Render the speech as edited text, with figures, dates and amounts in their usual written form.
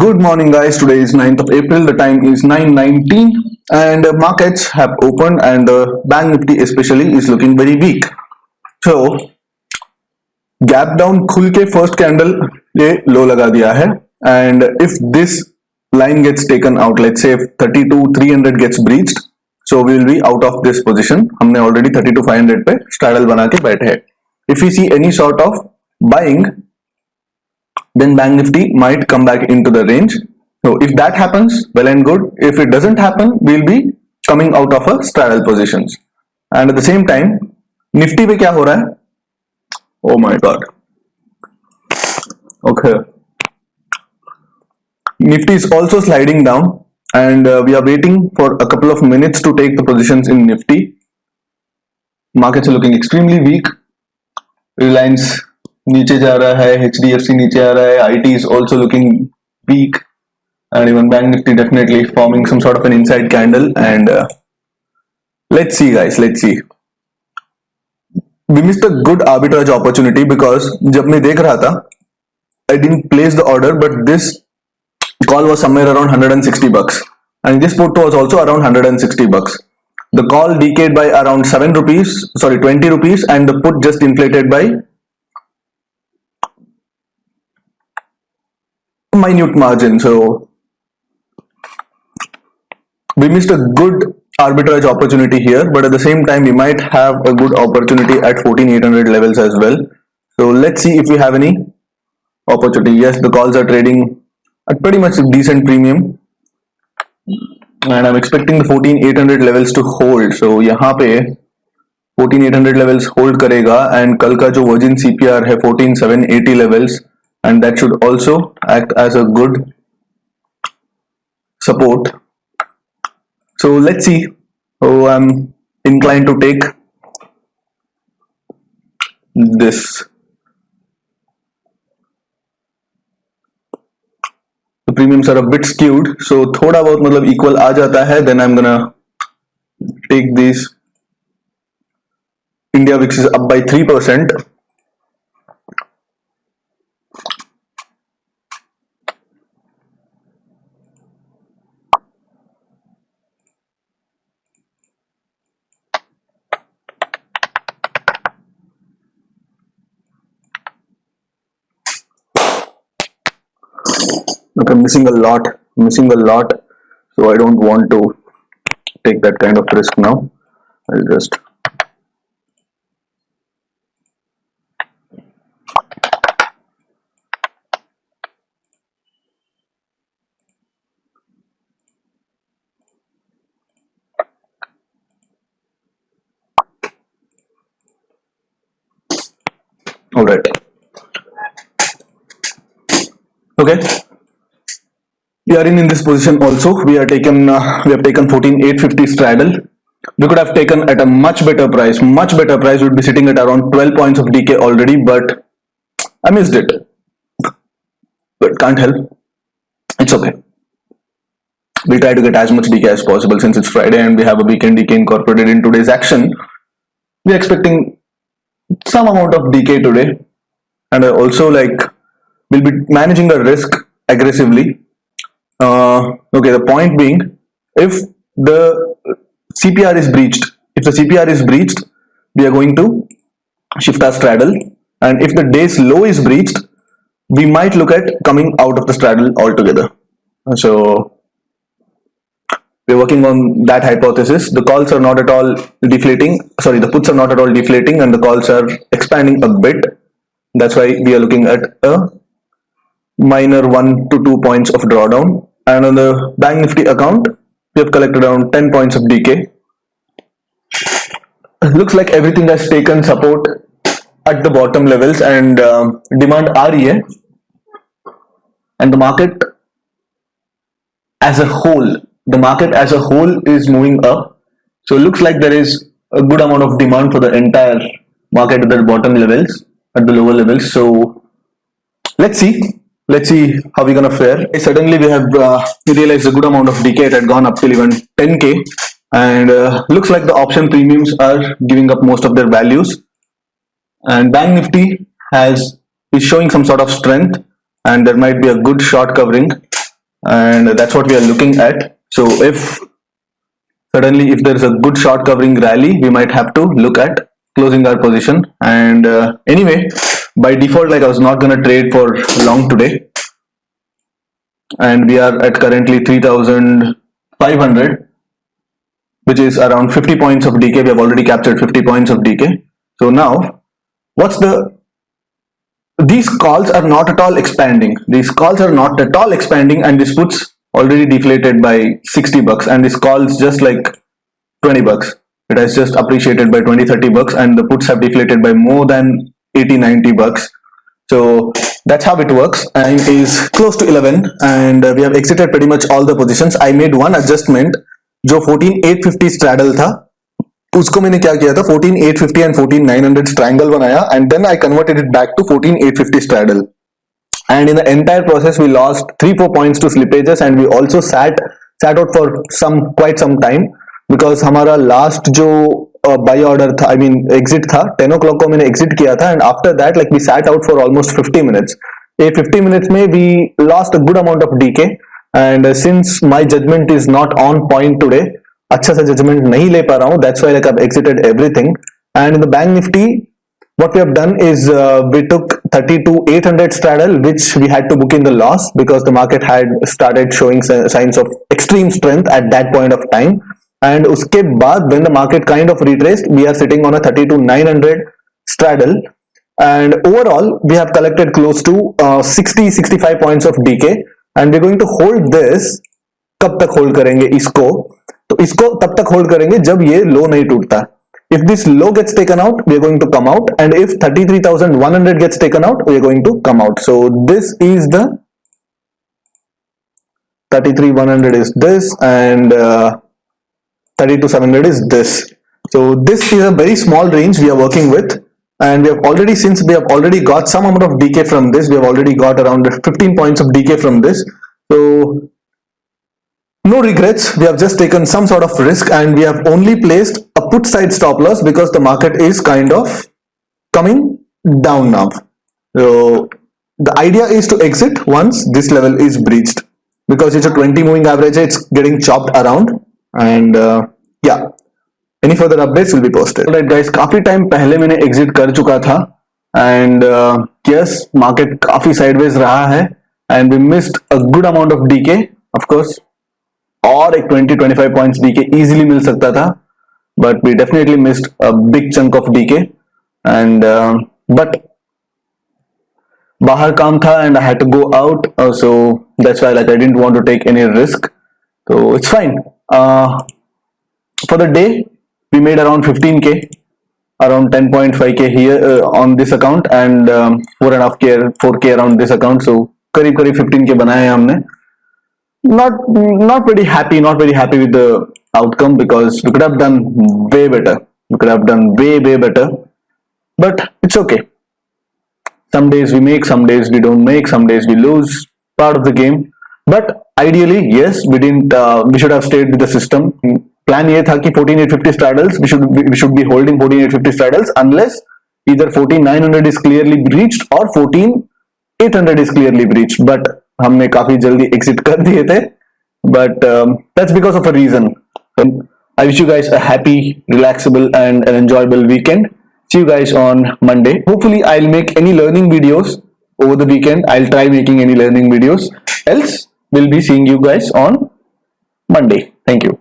Good morning, guys. Today is 9th of April. The time is 9:19, and markets have opened, and Bank Nifty especially is looking very weak. So gap down खुल के first candle ये low लगा दिया है, and if this line gets taken out, let's say if 32,300 gets breached, so we will be out of this position. हमने already 32,500 पे straddle बना के बैठे हैं. If we see any sort of buying, then Bank Nifty might come back into the range. So if that happens, well and good. If it doesn't happen, we'll be coming out of a straddle positions. And at the same time, Nifty पे क्या हो रहा है? Oh my God. Okay. Nifty is also sliding down, and we are waiting for a couple of minutes to take the positions in Nifty. Markets are looking extremely weak. Reliance नीचे जा रहा है, HDFC नीचे आ रहा है, IT is also looking weak, and even Bank Nifty definitely forming some sort of an inside candle. And let's see, guys, let's see. We missed a good arbitrage opportunity because जब मैं देख रहा था, I didn't place the order, but this call was somewhere around $160, and this put was also around $160. The call decayed by around 20 rupees, and the put just inflated by minute margin. So we missed a good arbitrage opportunity here, but at the same time we might have a good opportunity at 14,800 levels as well. So let's see if we have any opportunity. Yes, the calls are trading at pretty much a decent premium, and I'm expecting the 14,800 levels to hold. So यहाँ पे 14,800 levels hold करेगा, and कल का जो virgin CPR है 14,780 levels, and that should also act as a good support. So let's see. Oh, I'm inclined to take this. The premiums are a bit skewed, so थोड़ा बहुत मतलब equal आ जाता है, then I'm gonna take these. India VIX is up by 3%. Look, I'm missing a lot, so I don't want to take that kind of risk now. I'll just all right. Okay. We are in this position also. We have taken 14,850 straddle. We could have taken at a much better price. We would be sitting at around 12 points of decay already, but I missed it. But can't help. It's okay. We try to get as much decay as possible since it's Friday and we have a weekend decay incorporated in today's action. We are expecting some amount of decay today, and also we'll be managing the risk aggressively. Okay, the point being, if the CPR is breached, we are going to shift our straddle, and if the day's low is breached, we might look at coming out of the straddle altogether. So we're working on that hypothesis. The calls are not at all deflating. Sorry, the puts are not at all deflating, and the calls are expanding a bit. That's why we are looking at a minor 1 to 2 points of drawdown. And on the Bank Nifty account, we have collected around 10 points of decay. Looks like everything has taken support at the bottom levels, and demand आ रही है. And the market as a whole is moving up. So it looks like there is a good amount of demand for the entire market at the bottom levels, at the lower levels. So let's see how we're gonna fare. Suddenly we have realized a good amount of decay. It had gone up till even 10k, and looks like the option premiums are giving up most of their values, and Bank Nifty is showing some sort of strength, and there might be a good short covering. and that's what we are looking at. So if suddenly if there is a good short covering rally, we might have to look at closing our position. And anyway, by default, like I was not going to trade for long today, and we are at currently 3,500, which is around 50 points of decay. We have already captured 50 points of decay. So now what's the these calls are not at all expanding. These calls are not at all expanding, and this puts already deflated by 60 bucks, and this calls just like 20 bucks. It has just appreciated by 20-30 bucks, and the puts have deflated by more than 80-90 bucks. So that's how it works. Time is close to 11, and we have exited pretty much all the positions. I made one adjustment. जो 14,850 straddle था, उसको मैंने क्या किया था, 14,850 and 14,900 triangle बनाया, and then I converted it back to 14,850 straddle. And in the entire process, we lost 3-4 points to slippages, and we also sat out for quite some time, because हमारा last जो buy order था, I mean exit था, 10 o'clock को मैंने exit किया था, and after that like we sat out for almost 50 minutes. In 50 minutes में we lost a good amount of DK, and since my judgment is not on point today, अच्छा सा judgment नहीं ले पा रहा हूँ, that's why like I've exited everything. And in the bank nifty, what we have done is we took 32,800 straddle, which we had to book in the loss because the market had started showing signs of extreme strength at that point of time. And uske baad, when the market kind of retraced, we are sitting on a 32,900 straddle, and overall we have collected close to 60-65 points of DK, and we're going to hold this. कब तक hold करेंगे इसको? तो इसको तब तक hold करेंगे जब ये लो नहीं टूटता. If this low gets taken out, we are going to come out, and if 33,100 gets taken out, we are going to come out. So this is the 33,100 is this, and 32,700 is this. So this is a very small range we are working with, and we have already, since we have already got some amount of DK from this, we have already got around 15 points of DK from this. So no regrets. We have just taken some sort of risk, and we have only placed a put side stop loss because the market is kind of coming down now. So the idea is to exit once this level is breached, because it's a 20 moving average, it's getting chopped around. And yeah, any further updates will be posted. Alright guys, काफी time पहले मैंने exit कर चुका था, and yes, market काफी sideways रहा है, and we missed a good amount of DK, of course, और एक 20-25 points DK easily मिल सकता था, but we definitely missed a big chunk of DK. And but बाहर काम था, and I had to go out, so that's why like I didn't want to take any risk, so it's fine. For the day we made around 15k, around 10.5k here on this account, and 4.5k around this account, so करीब 15k बनाए हैं हमने. Not very happy with the outcome, because we could have done way better. We could have done way better, but it's okay. Some days we make, some days we don't make, some days we lose. Part of the game. But ideally, yes, we didn't. We should have stayed with the system. Plan ये था कि 14,850 straddles. We should be holding 14,850 straddles unless either 14,900 is clearly breached or 14,800 is clearly breached. But हमने काफी जल्दी exit कर दिए थे. But that's because of a reason. I wish you guys a happy, relaxable, and an enjoyable weekend. See you guys on Monday. Hopefully, I'll make any learning videos over the weekend. I'll try making any learning videos. Else, we'll be seeing you guys on Monday. Thank you.